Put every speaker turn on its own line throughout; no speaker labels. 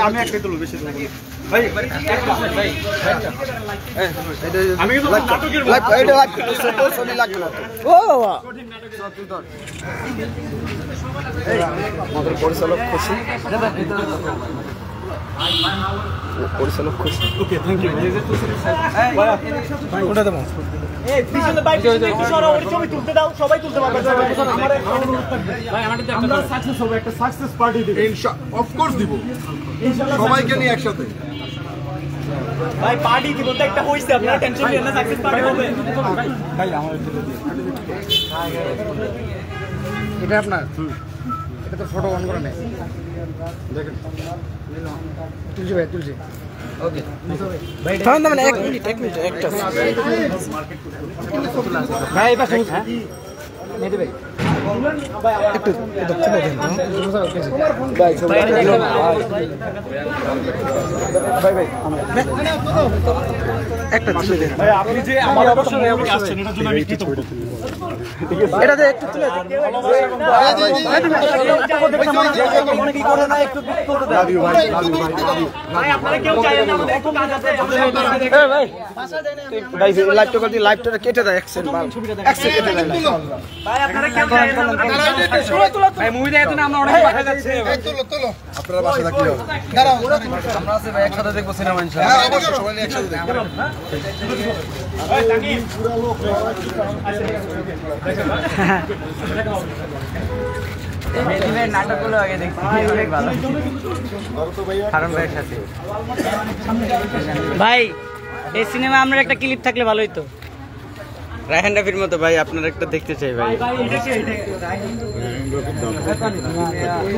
আমি একটা তুলব বেশি ভাই আমি কিন্তু নাটকের এটা লাগবে ছোট ছবি লাগবে না ও বাবা আমাদের পরিচালক খুশি পরিচালক খুশি ওকে থ্যাংক ইউ ভাই ওটা দেবো এই পিছনে বাইক একটু সরো ওই ছবি তুলতে দাও সবাই তুলতে পারবে ভাই আমাদের আমরা সাকসেস হবে একটা সাকসেস পার্টি দিব ইনশাআল্লাহ অফ কোর্স দিব ইনশাআল্লাহ সবাইকে নিয়ে একসাথে ভাই পার্টি দিব তো একটা হইছে আপনারা টেনশন নিয়েন না সাকসেস পার্টি হবে ভাই আমাদের এটা আপনার এটা তো ফটো অন করে নেই দেখেন তুলছি ভাই তুলছি ওকে ভাই মানে 1 মিনিট একটা ভাই পাশে মেদি ভাই একটু এটা চলে দেন ভাই ভাই একটা তুলে দেন ভাই আপনি যে আমার অবসরে আসছেন এটার জন্য আমি কৃতজ্ঞ এটা দিয়ে একটু তুলে দেন মনে কি করে না একটু তুলে দেন লাভ ইউ ভাই ভাই আপনারা কেউ চাইেন না আমাদের একটু কাজ আছে এই ভাই ভাই লাইভটা করে দি লাইভটা কেটে দাও 1 সেকেন্ড কেটে দাও ভাই আপনারা কেউ চাইেন না ভাই মুভি দেখতে না আমরা অনেক বাসা যাচ্ছে তুলো আপনারা বাসা থাকি দাঁড়াও আমরা আছে ভাই একসাথে দেখব সিনেমা ইনশাআল্লাহ হ্যাঁ অবশ্যই সবাই একসাথে দেখব ভাই তাকি পুরো লোক মেদি ভাই নাটকগুলো আগে দেখছি অনেক ভালো কারণ ভাইয়ের সাথে ভাই এই সিনেমা আমরা একটা ক্লিপ থাকলে ভালো হতো রায়হান রাফির মতো ভাই আপনারা একটা দেখতে চাই ভাই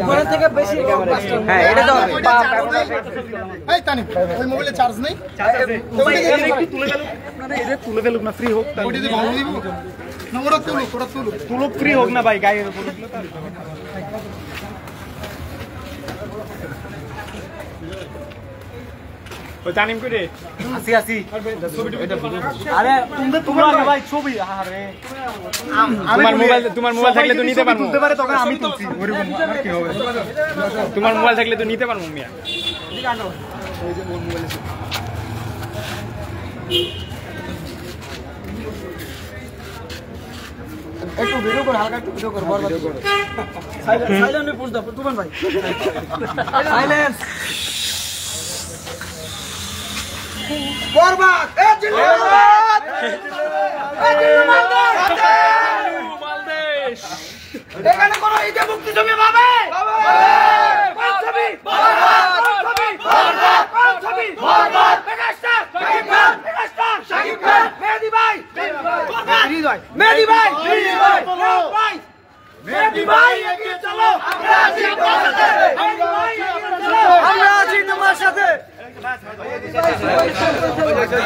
উপরে থেকে বেশি হ্যাঁ এটা তো এই তানি ওই মোবাইলে চার্জ নেই চার্জ আছে একটু তুলে গেল আপনারা এটা তুলে ফেলুক না ফ্রি হোক ওইটা দিয়ে ভালো দিব না ওরা তুলো ফ্রি হোক না ভাই গায়ের উপর ওই তানিম করে আসি আরে তোমরা আগে ভাই ছবি আরে তোমার মোবাইল থাকলে তো নিতে পারবো তুলতে পারে তখন আমি তুলছি ওরকম আমার কি হবে তোমার মোবাইল থাকলে তো নিতে পারবো মিয়া ঠিক আছে ওই যে মোর মোবাইলে একটু ভিডিও কর হালকা একটু ভিডিও কর বরবাদ কর সাইলেন্ট পুশ দাও তুমান ভাই সাইলেন্স বরবাদ এ জিন্দাবাদ এ জিন্দাবাদ মালদেশ এখানে কোন ইতে মুক্তি জমি পাবে কোন ছবি বরবাদ কোন ছবি বরবাদ মেগাস্টার শাকিব খান মেহেদী ভাই মেহেদী ভাই মেহেদী ভাই এগিয়ে চলো আমরা আছি তোমার সাথে আমরা আছি তোমার সাথে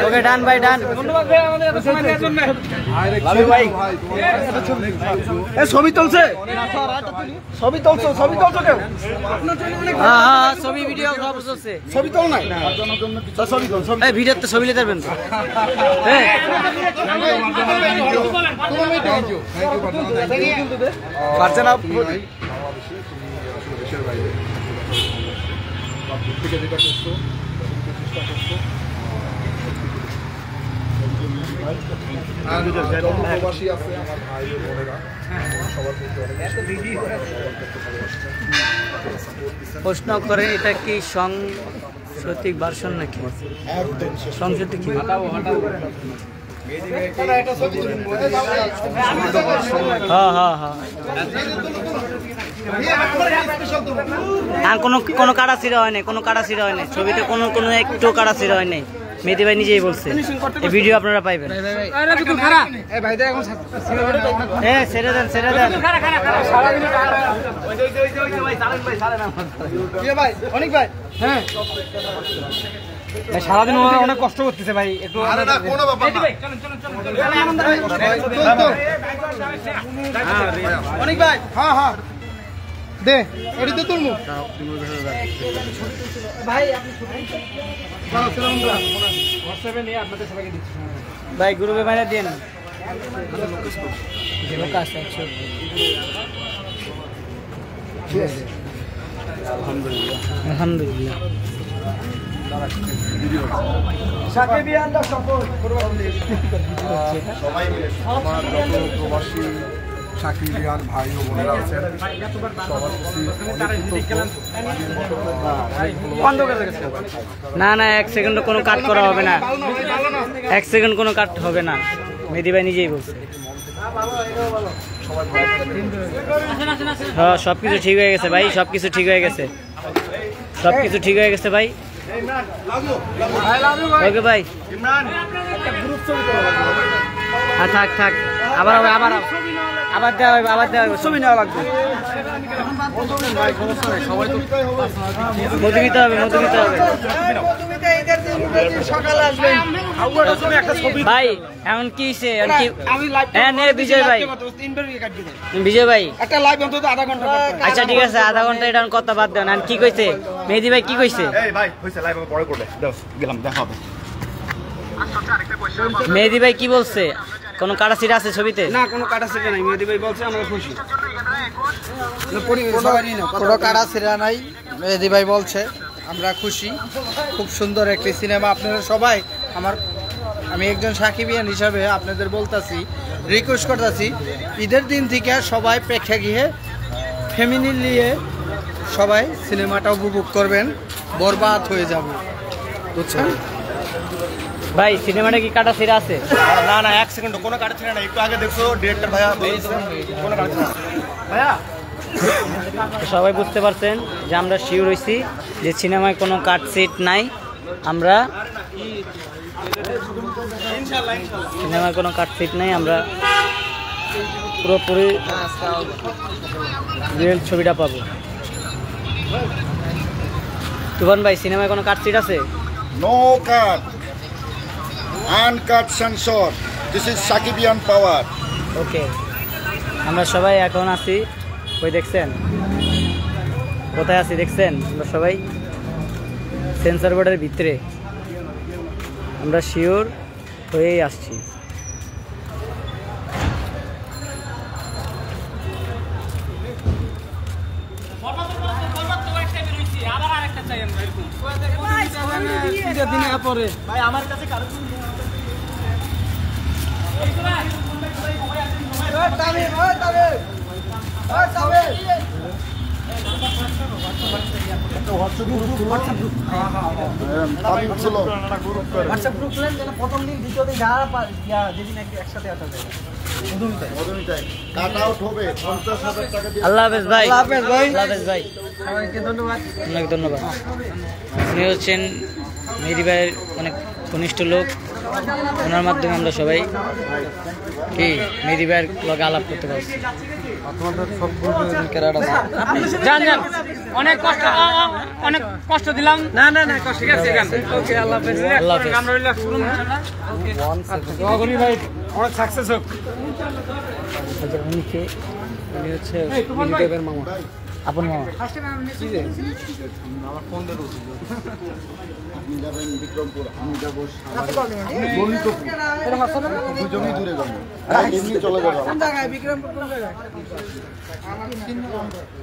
ওকে ডান ভাই ডান ধন্যবাদ ভাই আমাদের এত সময় দেওয়ার জন্য লালু ভাই এই ছবি তুলছে ছবি তুলছো কেউ হ্যাঁ ছবি ভিডিও সব চলছে ছবি তোল নাই ছবি তোল এই ভিডিওতে ছবি নিতে পারবেন হ্যাঁ পারছেন আপনি দেশের বাইরে পাবলিক থেকে যেটা করছো প্রশ্ন করেন এটা কি সাংস্কৃতিক ভার্সন নাকি সংস্কৃতি কি হ্যাঁ কোনো কাটা ছিঁড়া হয় নাই ছবিতে কোনো একটু কাটা ছিঁড়া হয় নাই মেহেদী ভাই নিজেই বলছে এই ভিডিও আপনারা পাইবেন ছেড়ে দেন সারাদিন ওরা অনেক কষ্ট করতেছে ভাই একটু অনেক ভাই হ্যাঁ দে এটিতে তুলমু ভাই ভাই গ্রুপে বাইরে দেন লোক আছে 100 আলহামদুলিল্লাহ
আলহামদুলিল্লাহ।
সাকিবিয়ানরা সফল
সবাই মিলে আমার যত প্রবাসী সাকিবিয়ান ভাই ও বোনেরা আছেন সবার
বন্ধ করে গেছে।
না না 1 সেকেন্ড কোনো কাট করা হবে না, 1 সেকেন্ড কোনো কাট হবে না, মেহেদী ভাই নিজেই বলছে। হ্যাঁ সবকিছু ঠিক হয়ে গেছে ভাই, সবকিছু ঠিক হয়ে গেছে, সবকিছু ঠিক হয়ে গেছে ভাই। ওকে ভাই, হ্যাঁ থাক থাক, আবার হবে, আবার আবার দেওয়া হবে, আবার দেওয়া হবে, ছবি নেওয়া লাগবে, মধু দিতে হবে, মধু দিতে হবে ভাই। এমন কি হ্যাঁ নে বিজয় ভাই, বিজয় ভাই
একটা লাইভ অন্তত আধা ঘন্টা।
আচ্ছা ঠিক আছে, আধা ঘন্টা এটা কথা বাদ দেন। আর কি কইছে মেহেদী ভাই, কি কইছে? মেহেদী ভাই কি বলছে? কোন কাটা সিট আছে ছবিতে?
না কোনো কাটা ছিঁড়া নাই, মেহেদী ভাই বলছে আমরা খুশি।
কোনো কাটা ছিঁড়া নাই, মেহেদী ভাই বলছে আমরা খুশি। খুব সুন্দর একটি সিনেমা। আপনারা সবাই আমি একজন সাকিবিয়ান হিসাবে আপনাদের বলতাছি, রিকোয়েস্ট করতেছি, ঈদের দিন থেকে সবাই প্রেক্ষাগৃহে ফ্যামিলি নিয়ে সবাই সিনেমাটা উপভোগ করবেন, বরবাদ হয়ে যাবে, বুঝছেন
ভাই? সিনেমাটা কি কাটা সিরা আছে?
না না 1 সেকেন্ড কোনো কাটা ছিল না, একটু আগে দেখছো ডিরেক্টর ভাইয়া বলেছে কোনো কাটা ছিল না ভাইয়া।
সবাই বুঝতে পারছেন যে আমরা শিওর হইছি যে সিনেমায় কোনো কাট সিট নাই। আমরা সিনেমায় কোনো কাট সিট নাই, আমরা পুরোপুরি রিয়েল ছবিটা পাবো। তুফান ভাই সিনেমায় কোনো কাট সিট আছে?
No cut, uncut censor, this is Shakibian power.
Okay, আমরা সবাই এখন আছি, ওই দেখছেন কোথায় আছি দেখছেন? আমরা সবাই সেন্সর বোর্ডের ভিতরে, আমরা শিওর হয়েই আসছি।
প্রথম দিন দ্বিতীয় দিন যেদিন একসাথে আসা যায়।
আল্লাহ হাফেজ ভাই,
আল্লাহ হাফেজ ভাই।
আল্লাহ হাফেজ ভাই,
সবাইকে ধন্যবাদ।
অনেক ধন্যবাদ। উনি হচ্ছেন মেহেদী ভাইয়ের অনেক ঘনিষ্ঠ লোক, ওনার মাধ্যমে আমরা সবাই কি মেহেদী ভাইয়ের লগে আলাপ করতে পারছি। যান যান, অনেক কষ্ট দিলাম। না না না কষ্ট, ঠিক আছে। ওকে, আল্লাহ হাফেজ, আল্লাহ হাফেজ। আমরা ভাই অনেক সাকসেস হোক। উনি হচ্ছে মেহেদী মামা, আপন মামা।
বিক্রমপুর, আমি যাবো দুজনেই দূরে যাবো, এমনি চলে যাবো।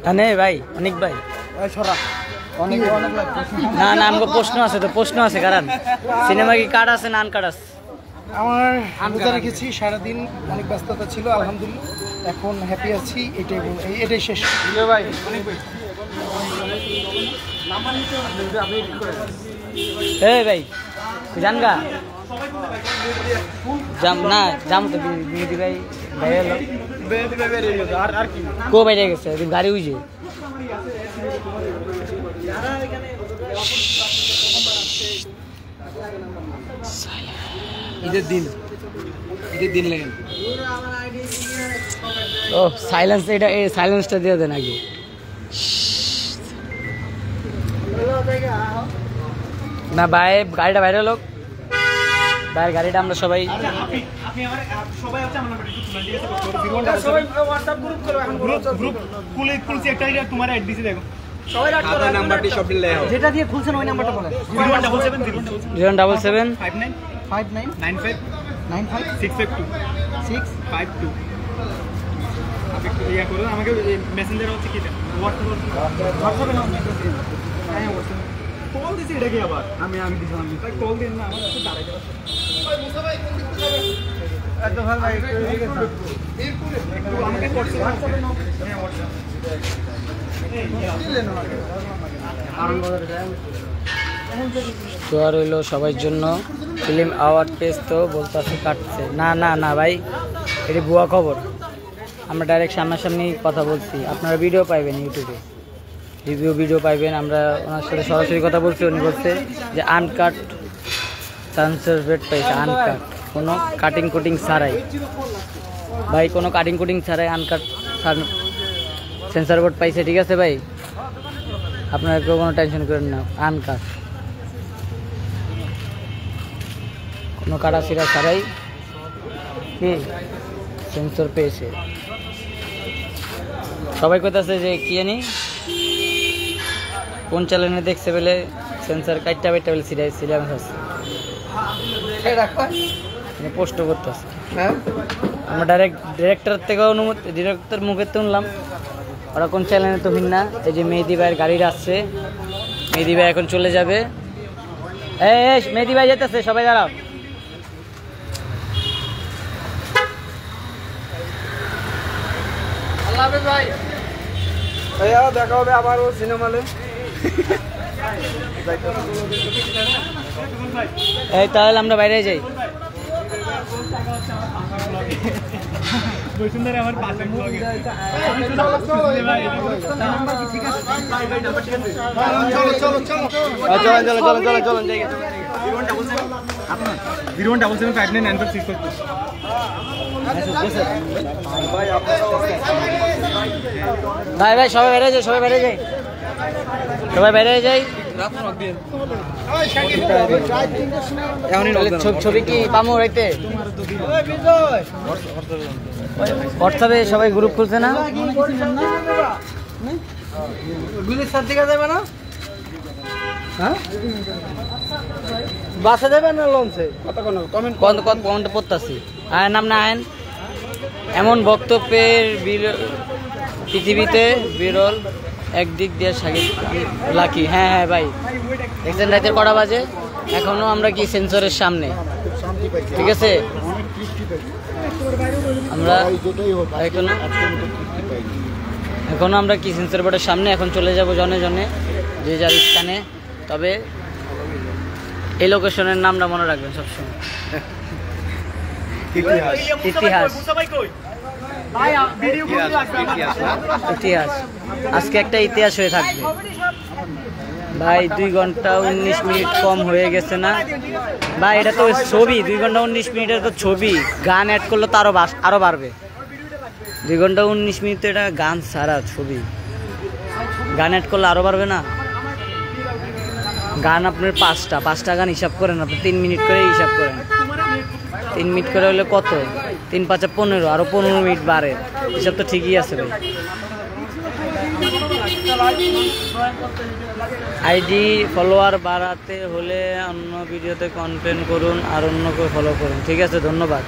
হ্যাঁ ভাই, অনেক ভাই, না না আমাকে প্রশ্ন আছে, তো প্রশ্ন আছে, কারণ সিনেমা কি কাট আছে না আনকাট আছে?
আমার রোজা রেখেছি, সারাদিন অনেক ব্যস্ততা ছিল, আলহামদুলিল্লাহ এখন হ্যাপি আছি। এটাই শেষ ভাই।
এই ভাই জানগা না জাম তো মেহেদী ভাই ভাই এলো, কো বাইরে গেছে গাড়ি উইছে।
ঈদের দিন লেগেন।
ও সাইলেন্স, এটা এই সাইলেন্সটা দিয়ে দেন আগে। না ভাই গাড়িটা বাইরে লোক, ভাইয়ের গাড়িটা আমরা সবাই
যেটা দিয়ে খুলছেন ওই নাম্বারটা বলেন।
077
59 95 95 652 652।
একটু ইয়া করুন আমাকে মেসেঞ্জার হচ্ছে কি দেন হোয়াটসঅ্যাপে নাও হ্যাঁ হোয়াটসঅ্যাপে কল দিছি এটা কি আবার আমি দিছিলাম ভাই কল দেন না আমার একটু দাঁড়াইতে ভাই মুসা ভাই কোন দিক থেকে এত ভালো ভাই একটু আমাকে হোয়াটসঅ্যাপে নাও হ্যাঁ হোয়াটসঅ্যাপ
দোয়া রইল সবার জন্য। ফিল্ম অ্যাওয়ার্ড পেজ তো বলতেছে কাটছে, না না না ভাই, এটি ভুয়া খবর। আমরা ডাইরেক্ট সামনাসামনি কথা বলছি, আপনারা ভিডিও পাইবেন ইউটিউবে, ভিডিও পাইবেন। আমরা ওনার সাথে সরাসরি কথা বলছি, উনি বলছে যে আনকাট সেন্সরভেট পাইছে, আনকাট, কোনো কাটিং কুটিং ছাড়াই ভাই, কোনো কাটিং কুটিং ছাড়াই আনকাট সেন্সর বোর্ড পাইছে। ঠিক আছে ভাই, আপনারা কেউ কোনো টেনশন করেন না, আনকাট, কোনো কাটাছিড়া ছাড়াই কি সেন্সর পেয়েছে। সবাই কোথাছে যে কি জানি কোন চ্যানেলে দেখছে বলে সেন্সর কাটটা বেটা বলে সিরিয়াস আছে, পোস্ট করতেছে। আমরা ডিরেক্টর থেকে অনুমতি, ডিরেক্টর মুখে তুললাম, ওরা কোন চ্যানেলে তো ভিন্না। এই যে মেহেদি ভাইয়ের গাড়িটা আসছে, মেহেদি ভাই এখন চলে যাবে। এই মেহেদি ভাই যেতেছে, সবাই দাঁড়াও। আল্লাহ হাফেজ ভাই,
ভাইয়া দেখা হবে আবারও সিনেমালে।
এই তাহলে আমরা বাইরে যাই।
বসুন্ধরা আমার পাশে ব্লগে
চলো যাই।
01775999464
ভাই ভাই সবাই বাইরে যাই, সবাই বাইরে যাই, সবাই বাইরে যাই। ছবি কি পামো রাইতে হোয়াটসঅ্যাপে সবাই গ্রুপ খুলছে না?
গুলির সাথে দেখা যাবে না? হ্যাঁ বাসে যাবে না লঞ্চে?
কমেন্ট পড়তাছি। আয়ের নাম না আয়েন, এমন বক্তব্যের পৃথিবীতে বিরল, একদিক দিয়ে সাকিব লাকি। হ্যাঁ হ্যাঁ ভাই, দেখছেন রাতের কটা বাজে, এখনো আমরা কি সেন্সরের সামনে। ঠিক আছে, আমরা এখনো আমরা কি সেন্সর বোর্ডের সামনে, এখন চলে যাব জনে জনে যে যার স্থানে। তবে এই লোকেশনের নামটা মনে রাখবেন সবসময়, ইতিহাস। ইতিহাস আজকে একটা ইতিহাস হয়ে থাকবে ভাই। 2 ঘন্টা 19 মিনিট কম হয়ে গেছে না ভাই? এটা তো ছবি, 2 ঘন্টা 19 মিনিটের তো ছবি, গান অ্যাড করলে তো আরো বাড়বে। 2 ঘন্টা 19 মিনিট তো এটা গান ছাড়া ছবি, গান অ্যাড করলে আরো বাড়বে না? গান আপনার 5টা গান হিসাব করেন, আপনি 3 মিনিট করে হিসাব করেন। 3 মিনিট করে হলে কত? 3 5 15, আরো 15 মিনিট বাড়ে, হিসাব তো ঠিকই আছে ভাই। আইডি ফলোয়ার বাড়াতে হলে অন্য ভিডিওতে কন্টেন্ট করুন আর অন্যকে ফলো করুন। ঠিক আছে, ধন্যবাদ।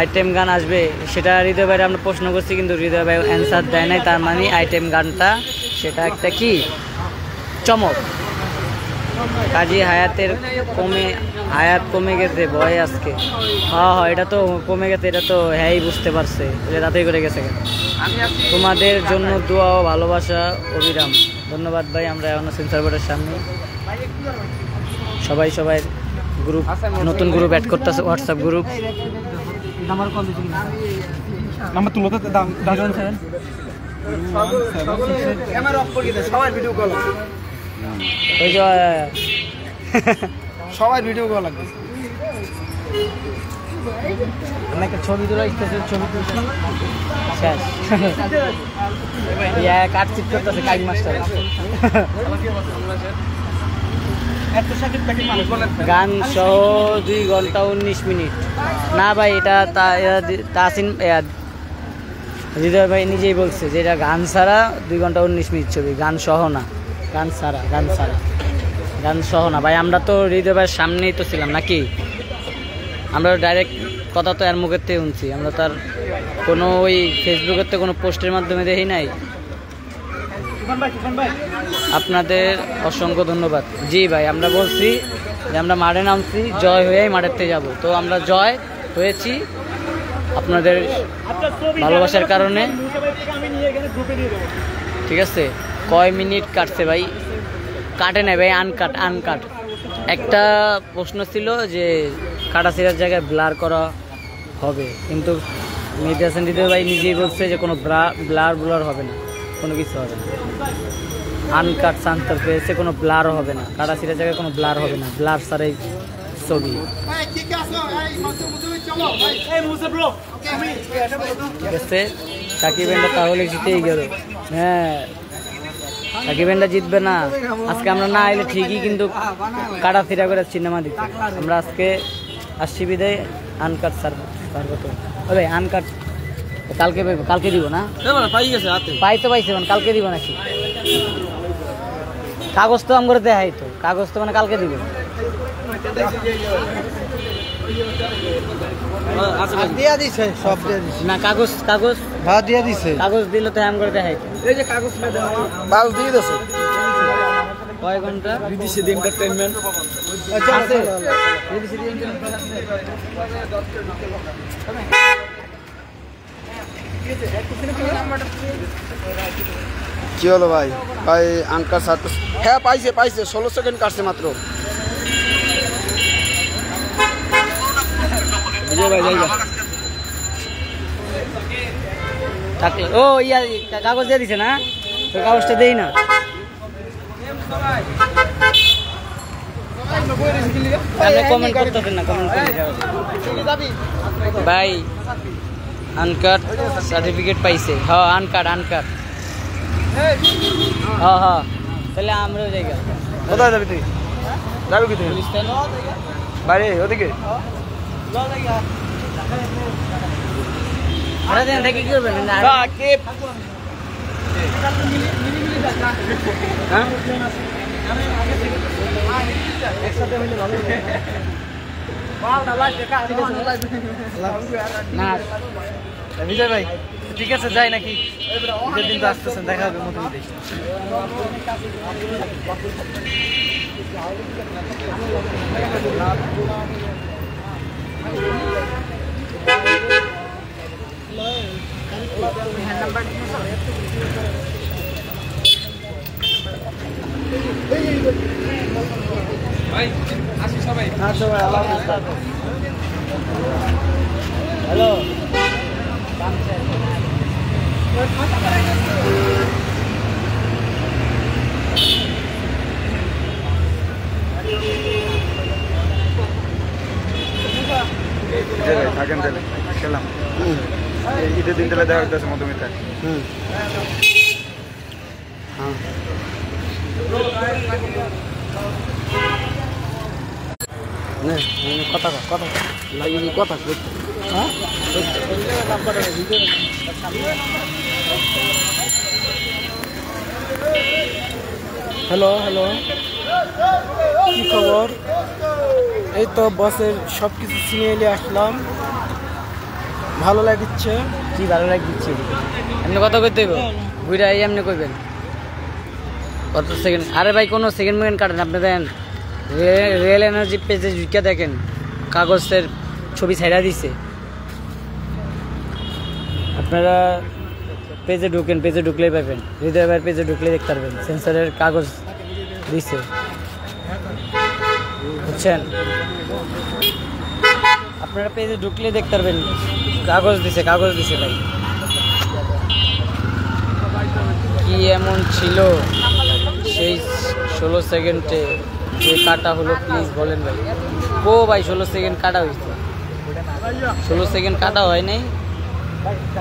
আইটেম গান আসবে সেটা হৃদয় ভাইয়ের আমরা প্রশ্ন করছি, কিন্তু হৃদয় ভাই অ্যান্সার দেয় নাই। তার মানে আইটেম গানটা সেটা একটা কি চমক। কাজী হায়াত কমে গেছে ভয় আজকে। হ্যাঁ এটা তো কমে গেছে, এটা তো হ্যাঁ বুঝতে পারছে, তাড়াতাড়ি করে গেছে। তোমাদের জন্য দোয়া ও ভালোবাসা অবিরাম। ধন্যবাদ ভাই। আমরা এখন সেন্সর বোর্ডের সামনে, সবাই গ্রুপ, নতুন গ্রুপ অ্যাড করতেছে, হোয়াটসঅ্যাপ গ্রুপ।
নাম্বার তুলো তো, দাম 7
ক্যামেরা অফ করে দে, সবাই ভিডিও কল,
ওই যে
সবাই ভিডিও কল লাগবে।
আমরা একটা ছবি তোলা ইচ্ছেছে, ছবি তুলছি শেষ। কাটচিট করতেছে কাজ মাস্টার। গান সহ 2 ঘন্টা 19 মিনিট না ভাই? এটা তাসিন হৃদয় ভাই নিজেই বলছে যে এটা গান ছাড়া 2 ঘন্টা 19 মিনিট ছবি, গান সহ না, গান সহ না ভাই। আমরা তো হৃদয় ভাইয়ের সামনেই তো ছিলাম নাকি? আমরা ডাইরেক্ট কথা তো এর মুখের থেকে শুনছি, আমরা তার কোনো ওই ফেসবুকের তো কোনো পোস্টের মাধ্যমে দেখি নাই। আপনাদের অসংখ্য ধন্যবাদ। জি ভাই, আমরা বলছি যে আমরা মাঠে নামছি, জয় হয়েই মাঠের থেকে যাবো। তো আমরা জয় হয়েছি আপনাদের ভালোবাসার কারণে। ঠিক আছে, কয় মিনিট কাটছে ভাই? কাটে নাই ভাই, আনকাট। একটা প্রশ্ন ছিল যে কাটাছিরার জায়গায় ব্লার করা হবে, কিন্তু মিডিয়া সেন্টার ভাই নিজেই বলছে যে কোনো ব্লার হবে না, কোনো কিছু হবে না। আনকাট সান্তার পেয়েছে, কোনো ব্লারও হবে না। কাটাছিরার জায়গায় কোনো ব্লার হবে না, ব্লার ছাড়াই ছবি। ঠিক আছে, সাকিব এন্ডা তাহলে জিতেই গেল। হ্যাঁ, সাকিব এন্ডা জিতবে না আজকে। আমরা না এলে ঠিকই, কিন্তু কাটাছিরা করে সিনেমা দিতে। আমরা আজকে আসছি বিদায়। আনকাট স্যার তো ভাই, আনকাট কালকে দিব না? পাইছে মানে কালকে দিব নাকি? কাগজ তো আমার দেখাই, তো কাগজ তো মানে কালকে দিব।
দিয়া দিছে, সব দিয়া দিছে
না, কাগজ
হ্যাঁ দিয়া দিছে।
কাগজ দিলে তো আম করে দেখাই।
এই যে কাগজ বাল দিয়ে দিছে।
কয় ঘন্টা
বিদেশি এন্টারটেইনমেন্ট
আছে?
কি হলো ভাই? ভাই আনকার সাথ, হ্যাঁ পাইছে 16 সেকেন্ড কাটছে মাত্র।
থাকলে ও ইয়া কাগজ দিয়ে দিছে না? তো কাগজটা দেই না। কমেন্ট করতেছেন না, কমেন্ট করে ভাই। আনকাট সার্টিফিকেট পাইছে। হ্যাঁ, আনকাট। হ্যাঁ, তাহলে আমরাও জায়গা।
কোথায় যাবি তুই? যাবি কি তুই? বাইরে ওদিকে।
কি করবেন?
বিজয় ভাই ঠিক আছে, যাই নাকি? ঈদের দিন তো আসতেছেন, দেখা হবে মোটামুটি।
হ্যালো,
থাকেন তাহলে খেলাম। ঈদের দিন তাহলে দেখা হইতেছে মধুমিতা।
কথা লাগিয়ে কথা।
হ্যালো, কি খবর? এই তো বসের সব কিছু চিনে এলে আসলাম, ভালো লাগছে।
কি ভালো লাগছে? এমনি কথা কইতে হইব, বুইরা এই এমনি কইবেন। কত সেকেন্ড? আরে ভাই, কোনো সেকেন্ড কাটেন। আপনি দেন রিয়েল এনার্জি পেজে ঢুকে দেখেন, কাগজের ছবি ছাইড়া দিছে। আপনারা পেজে ঢুকেন, পেজে ঢুকলেই পাবেন। হৃদয় ভাইয়ের পেজে ঢুকলেই দেখতে পারবেন, সেন্সারের কাগজ দিছে, বুঝছেন? আপনারা পেজে ঢুকলে দেখতে পারবেন, কাগজ দিছে ভাই। কি এমন ছিল সেই 16 সেকেন্ডে যে কাটা হলো, প্লিজ বলেন ভাই। ও ভাই, 16 সেকেন্ড কাটা হয়েছে। 16 সেকেন্ড কাটা হয় নাই,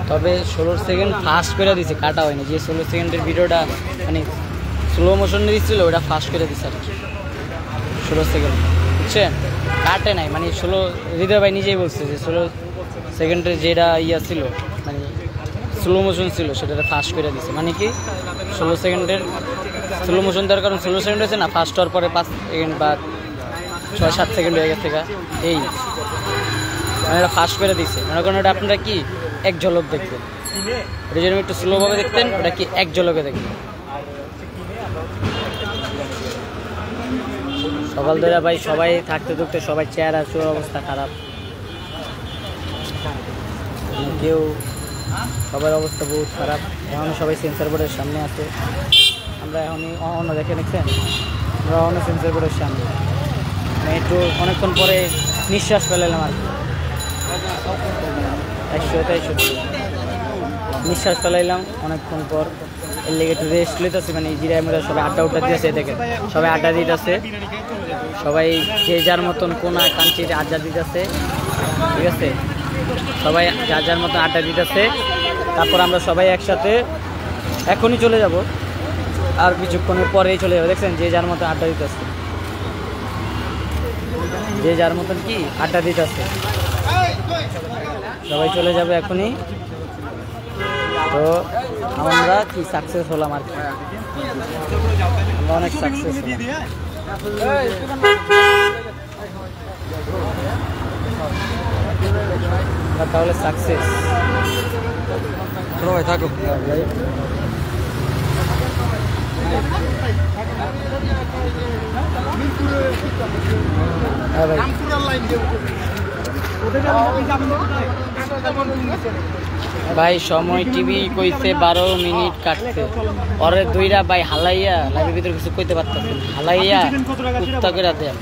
তবে 16 সেকেন্ড ফাস্ট করে দিছে, কাটা হয়নি। যে 16 সেকেন্ডের ভিডিওটা মানে স্লো মোশন দিচ্ছিল, ওটা ফাস্ট করে দিচ্ছে আর কি। 16 সেকেন্ড, বুঝছেন? কাটে নাই মানে 16। হৃদয় ভাই নিজেই বলছে যে 16 সেকেন্ডের যেটা ছিল মানে স্লো মোশন ছিল, সেটা ফাস্ট করে দিছে। মানে কি 16 সেকেন্ডের স্লো মোশন দেওয়ার কারণ 16 সেকেন্ড হয়েছে না, ফাস্ট হওয়ার পরে 5 সেকেন্ড বা 6-7 সেকেন্ড হয়ে গেছে। এই মানে এটা ফাস্ট করে দিচ্ছে। মনে করেন এটা আপনারা কি এক ঝলক দেখবেন। এটা যদি একটু স্লোভাবে দেখতেন ওটা কি এক ঝলকে দেখবেন। সকাল ধরে ভাই সবাই থাকতে থাকতে সবাই চেহারা চোর অবস্থা খারাপ, কেউ সবার অবস্থা বহুত খারাপ। এখন সবাই সেন্সার বোর্ডের সামনে আছে, আমরা এখনই অন্য দেখে দেখছেন আমরা অন্য সেন্সার বোর্ডের সামনে, একটু অনেকক্ষণ পরে নিঃশ্বাস ফেলালাম আর কি, 100 নিঃশ্বাস ফেলাইলাম অনেকক্ষণ পর। এর লেগে একটু রেস্ট লইতেছে, মানে জিরায় মোড়া সবাই আড্ডা দিতেছে, দেখেন সবাই আড্ডা দিতেছে, সবাই যে যার মতন কোনা কাঞ্চিতে আড্ডা দিতেছে, ঠিক আছে, সবাই যার যার মতন আড্ডা দিতেছে। তারপর আমরা সবাই একসাথে এখনই চলে যাব, আর কিছুক্ষণের পরেই চলে যাবো। দেখছেন যে যার মতন আড্ডা দিতেছে, যে যার মতন কি আড্ডা দিতেছে, সবাই চলে যাবে এখনই। তো আমরা কি সাকসেস হলাম আর কি, আমরা অনেক সাকসেস হলাম। তাহলে সাকসেস
ভাই থাকো।
হ্যাঁ ভাই, ভাই সময় টিভি কইছে 12 মিনিট কাটতে, পরে দুইরা ভাই হালাইয়া লাইভের ভিতরে কিছু কইতে পারতেছেন, হালাইয়া উত্তা করে দেন।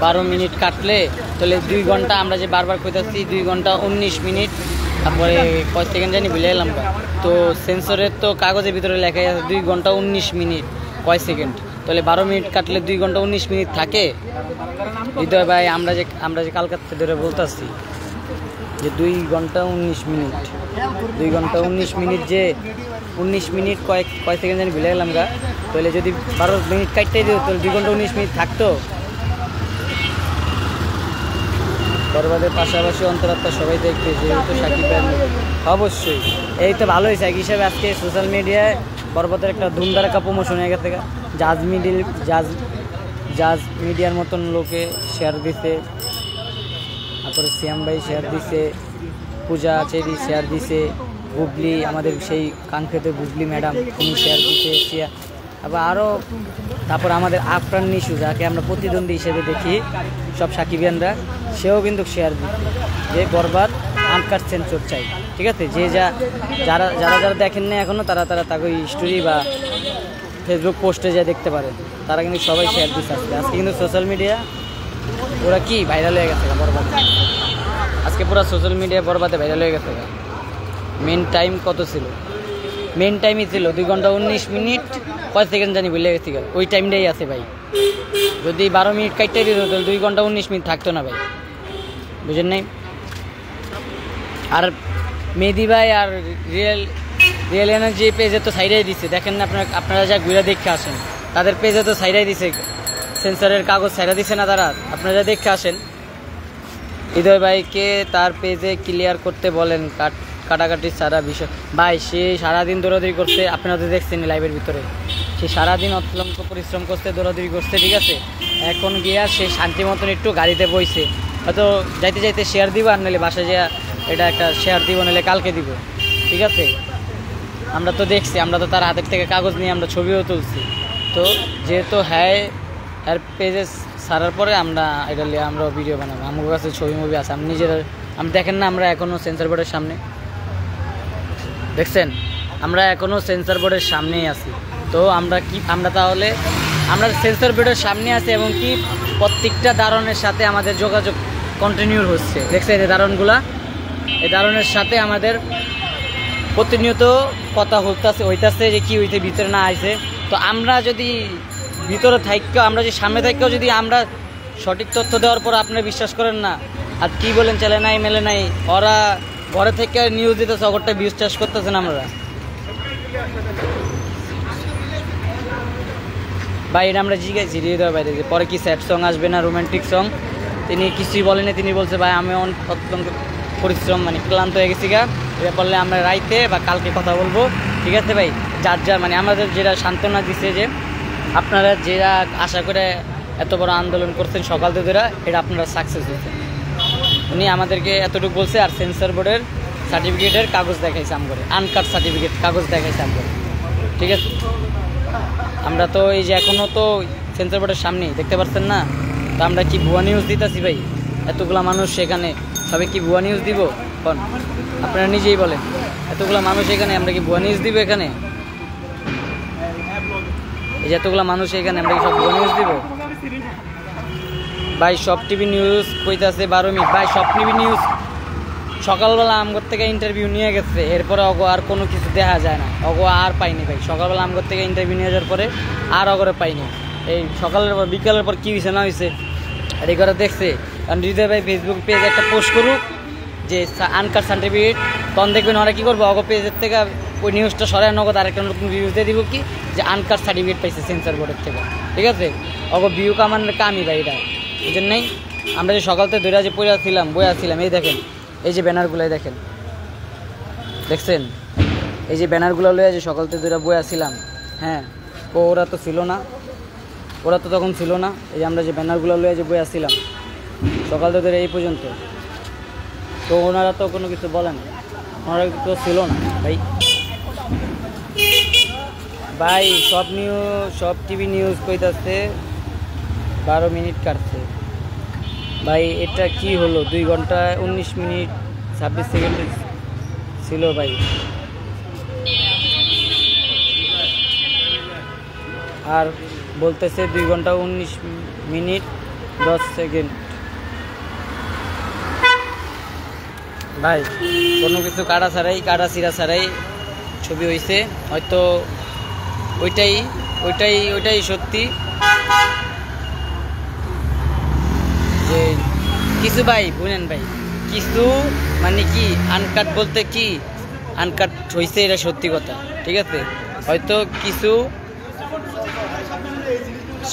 12 মিনিট কাটলে তাহলে 2 ঘন্টা, আমরা যে বারবার কইতাছি 2 ঘন্টা 19 মিনিট, তারপরে কয় সেকেন্ড জানি ভুলে এলাম। তো সেন্সরের তো কাগজের ভিতরে লেখা আছে 2 ঘন্টা 19 মিনিট কয় সেকেন্ড, তাহলে 12 মিনিট কাটলে 2 ঘন্টা 19 মিনিট থাকে। হৃদয় ভাই আমরা যে কালকাতা ধরে বলতেছি যে 2 ঘন্টা 19 মিনিট, 2 ঘন্টা 19 মিনিট, যে 19 মিনিট কয় সেকেন্ড জানি ভুলে গেলাম গা, তাহলে যদি 12 মিনিট কাটতেই দিত তাহলে 2 ঘন্টা 19 মিনিট থাকতো। বরবাদের পাশাপাশি অন্তরাত্মা সবাই দেখবে, যেহেতু সাকিব ভাই অবশ্যই এই তো ভালো হয়েছে। এক হিসাবে আজকে সোশ্যাল মিডিয়ায় বরবাদের একটা ধুমধারাক্কা প্রমোশন হয়ে গেছে, জাজ মিডিয়ার মতন লোকে শেয়ার দিছে, তারপরে সিয়াম ভাই শেয়ার দিছে, পূজা চেরি শেয়ার দিছে, বুবলি আমাদের সেই কাঙ্ক্ষিত বুবলি ম্যাডাম উনি শেয়ার দিছে, আবার আরও, তারপর আমাদের আফরান নিশু যাকে আমরা প্রতিদ্বন্দ্বী হিসেবে দেখি সব সাকিবিয়ানরা, সেও কিন্তু শেয়ার দিচ্ছে যে বরবাদ আনকাট সেন্সর চাই, ঠিক আছে। যে যারা দেখেন না এখনও তারা তাকে স্টোরি বা ফেসবুক পোস্টে যা দেখতে পারে, তারা কিন্তু সবাই শেয়ার দিচ্ছে। আজকে কিন্তু সোশ্যাল মিডিয়া ওরা কি ভাইরাল হয়ে গেছে বরবাদ, আজকে পুরো সোশ্যাল মিডিয়া বরবাদে ভাইরাল হয়ে গেছে। মেন টাইম কত ছিল? মেন টাইমই ছিল 2 ঘন্টা 19 মিনিট কয় সেকেন্ড জানি ভুলে গেছি, ওই টাইমটাই আছে ভাই। যদি 12 মিনিট কাটতে দিত তাহলে 2 ঘন্টা 19 মিনিট থাকতো না ভাই, বুঝেন নাই? আর মেহেদি ভাই আর রিয়েল এনার্জি পেজে তো সাইডাই দিচ্ছে, দেখেন না আপনারা যা ঘুরে দেখে আসেন, তাদের পেজে তো সাইডাই দিছে, সেন্সরের কাগজ সাইডা দিছে না তারা, আপনারা দেখে আসেন। হৃদয় ভাইকে তার পেজে ক্লিয়ার করতে বলেন কাটাকাটি সারা বিষয়। ভাই সে সারাদিন দৌড়াদৌড়ি করছে, আপনারা তো দেখছেন লাইভের ভিতরে, সে সারাদিন অত্যন্ত পরিশ্রম করছে, দৌড়াদৌড়ি করছে, ঠিক আছে। এখন গিয়া সে শান্তি মতন একটু গাড়িতে বইছে, হয়তো যাইতে যাইতে শেয়ার দিব, আর নাহলে বাসায় যা এটা একটা শেয়ার দিব, নাহলে কালকে দিব, ঠিক আছে। আমরা তো দেখছি, আমরা তো তার হাতের থেকে কাগজ নিয়ে আমরা ছবিও তুলছি। তো যেহেতু হ্যাঁ এর পেজে ছাড়ার পরে আমরা এটা নিয়ে আমরাও ভিডিও বানাবো, আমার কাছে ছবি মুভি আছে, আমি নিজেরা আমি দেখেন না, আমরা এখনও সেন্সর বোর্ডের সামনে, দেখছেন আমরা এখনও সেন্সর বোর্ডের সামনেই আছি। তো আমরা তাহলে আমরা সেন্সর বোর্ডের সামনে আছি, এবং কি প্রত্যেকটা দারণের সাথে আমাদের যোগাযোগ কন্টিনিউ হচ্ছে, দেখছেন এই দারণের সাথে আমাদের প্রতিনিয়ত কথা হইতাছে যে কি হইতে ভিতরে না আইছে। তো আমরা যদি ভিতরে থাইকেও, আমরা যে সামনে থাইকেও যদি আমরা সঠিক তথ্য দেওয়ার পর আপনারা বিশ্বাস করেন না, আর কি বলেন চলে নাই মেলে নাই, ওরা ঘরে থেকে নিউজ দিতেছে, অগরটা বিশ্বাস করতেছেন আমরা ভাই। এটা আমরা জিজ্ঞাসি হৃদয় বাইরে যে পরে কি স্যাড সং আসবে না রোমান্টিক সং, তিনি কিছুই বলেনি, তিনি বলছে ভাই আমি অত্যন্ত পরিশ্রম মানে ক্লান্ত হয়ে গেছি গা, এটা বললে আমরা রাইতে বা কালকে কথা বলবো, ঠিক আছে ভাই। যার মানে আমাদের যেটা সান্ত্বনা দিচ্ছে যে আপনারা যেটা আশা করে এত বড় আন্দোলন করছেন সকাল থেকে, এটা আপনারা সাকসেস হয়েছে, উনি আমাদেরকে এতটুকু বলছে। আর সেন্সর বোর্ডের সার্টিফিকেটের কাগজ দেখাইছে আমগরে, আনকাট সার্টিফিকেট কাগজ দেখাইছে আমগরে, ঠিক আছে। আমরা তো এই যে এখনও তো সেন্সর বোর্ডের সামনেই দেখতে পাচ্ছেন না, তো আমরা কি ভুয়া নিউজ দিতেছি ভাই? এতগুলা মানুষ সেখানে সবাই কি ভুয়া নিউজ দিব? কোন আপনারা নিজেই বলেন, এতগুলা মানুষ এখানে আমরা কি ভুয়া নিউজ দিব? এখানে এই যে এতগুলা মানুষ এখানে আমরা কি সব ভুয়া নিউজ দিব? ভাই সব টিভি নিউজ কইতাছে 12 মিনিট, ভাই সব টিভি নিউজ সকালবেলা আমগর থেকে ইন্টারভিউ নিয়ে গেছে, এরপরে অগো আর কোনো কিছু দেখা যায় না, অগো আর পাইনি ভাই। সকালবেলা আমগর থেকে ইন্টারভিউ নিয়ে যাওয়ার পরে আর অগরে পাইনি। এই সকালের পর বিকালের পর কী হয়েছে না হয়েছে আর এই করে দেখছে। কারণ হৃদয় ভাই ফেসবুক পেজ একটা পোস্ট করুক যে আনকাট সার্টিফিকেট, তখন দেখবেন ওরা কী করবো, অগো পেজের থেকে ওই নিউজটা সরাই নগদ আরেকটা নতুন ভিউজ দিয়ে দিব কি যে আনকাট সার্টিফিকেট পাইছে সেন্সর বোর্ডের থেকে, ঠিক আছে। অগো ভিউ কামানোর কামই ভাই এটা, এই জন্যই আমরা যে সকাল থেকে ধরে যে পড়েছিলাম বইয়াছিলাম, এই দেখেন এই যে ব্যানারগুলোই দেখেন, দেখছেন এই যে ব্যানারগুলো লয়ে যে সকাল থেকে ধরে বইয়াছিলাম। হ্যাঁ, ওরা তো ছিল না, ওরা তো তখন ছিল না। এই যে আমরা যে ব্যানারগুলো লয়ে যে বইয়াছিলাম সকাল থেকে ধরে এই পর্যন্ত, তো ওনারা তো কোনো কিছু বলেন, ওনারা তো ছিল না ভাই। ভাই সব নিউজ সব টিভি নিউজ কইতাছে 12 মিনিট কাটছে। ভাই এটা কি হলো, 2 ঘন্টা 19 মিনিট 26 সেকেন্ড ছিল ভাই। আর বলতেছে 2 ঘন্টা 19 মিনিট 10 সেকেন্ড। ভাই কোনো কিছু কাটা ছাড়াই, কাটা চিরা ছাড়াই ছবি হয়েছে, হয়তো ওইটাই সত্যি যে কিছু ভাই বুঝেন ভাই, কিছু মানে কি আনকাট বলতে কি আনকাট হয়েছে, এটা সত্যি কথা, ঠিক আছে। হয়তো কিছু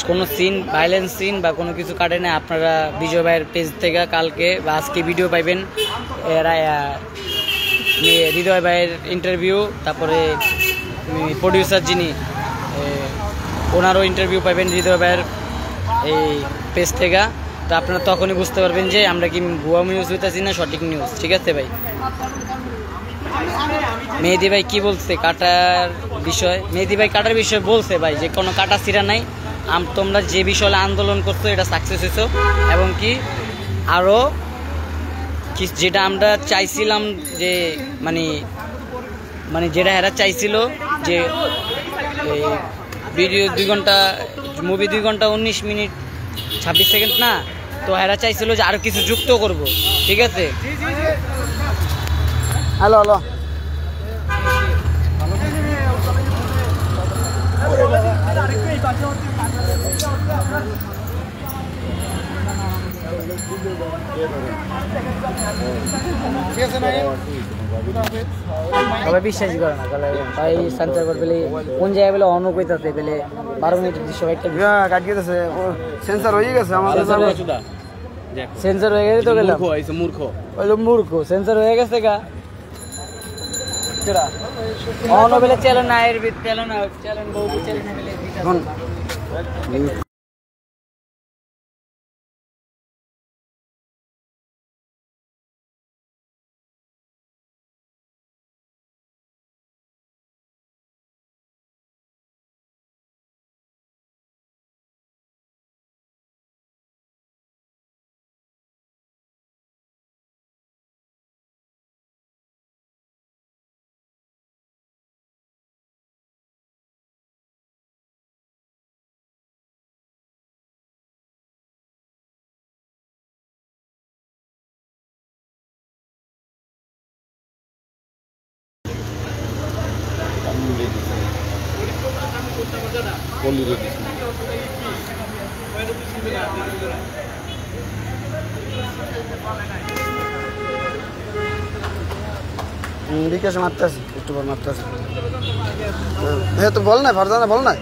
কোনো সিন ভাইলেন্স সিন বা কোনো কিছু কাটে না। আপনারা বিজয় ভাইয়ের পেজ থেকে কালকে বা আজকে ভিডিও পাইবেন, এরা হৃদয় ভাইয়ের ইন্টারভিউ, তারপরে প্রডিউসার যিনি ওনারও ইন্টারভিউ পাইবেন হৃদয় ভাইয়ের এই পেজ থেকে। তো আপনারা তখনই বুঝতে পারবেন যে আমরা কি ভুয়া নিউজ হইতেছি না সঠিক নিউজ, ঠিক আছে ভাই। মেহেদি ভাই কি বলছে কাটার বিষয়, মেহেদি ভাই কাটার বিষয় বলছে ভাই যে কোনো কাটা ছিঁড়া নাই, তোমরা যে বিষয়ে আন্দোলন করছো এটা সাকসেস হয়েছো, এবং কি আরও যেটা আমরা চাইছিলাম যে মানে যেটা এরা চাইছিল যে ভিডিও 2 ঘন্টা মুভি 2 ঘন্টা 19 মিনিট 26 সেকেন্ড না, তো এরা চাইছিল যে আরো কিছু যুক্ত করব, ঠিক আছে। হ্যালো হ্যালো সবাই বিশ্বাসই করে না, তাই সেন্সার বোর্ড বলে কোন জায়গায় বলে অন্য কইতাছে বলে 12 মিনিটের দৃশ্য একটা
কাটিয়েছে, সেন্সার হয়ে গেছে আমাদের,
সেন্সার হয়ে গেছে তো গেলাম মূর্খ, ওই মূর্খ সেন্সার হয়ে গেছে গা কেডা অন্য বলে চলো না এর ভিত চলো না চলেন বউ চলেন বলে
বিকাশে মারতে আছে, একটু পর মারতে আছে। হ্যাঁ তো বল না ফারজানা বল না।